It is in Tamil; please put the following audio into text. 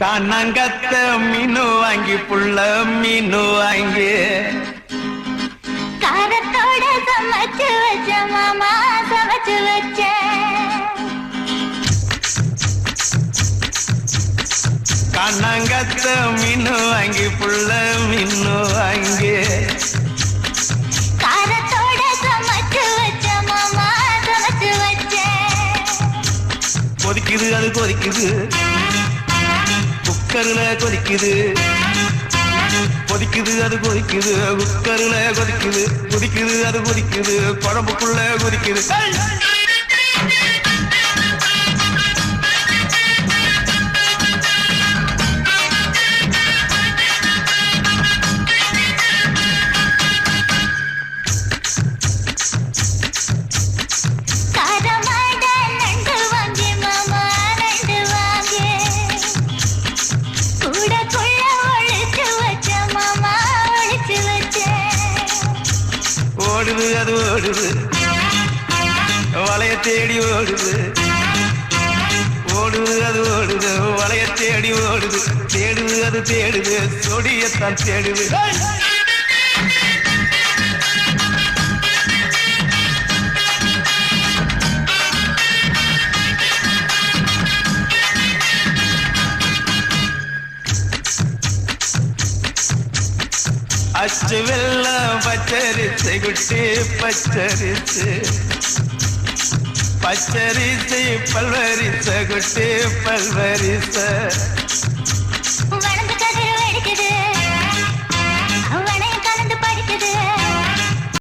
காணாங்கத்த மீனு வாங்கி புள்ள மீனு வாங்கி காரத்தோட சமைச்சு வச்ச மாமா சமைச்சு வச்ச காணாங்கத்த மீனு வாங்கி புள்ள மீனு வாங்கி காரத்தோட சமைச்சு வச்ச மாமா சமைச்சு வச்ச கொதிக்குது அது கொதிக்குது குக்கர்ல கொதிக்குது கொதிக்குது அது கொதிக்குது குக்கர்ல கொதிக்குது கொதிக்குது அது கொதிக்குது குழம்புக்குள்ள கொதிக்குது ஓடுது அது ஓடுது வளைய தேடி ஓடுது ஓடுது அது ஓடுது வளைய தேடி ஓடுது தேடுது அது தேடுது சொடியத்தான் தேடுது அச்சு வெள்ளம் பச்சரிசை குட்டி பச்சரிசு பச்சரிசை பல்வரிச குட்டி பல்வரிச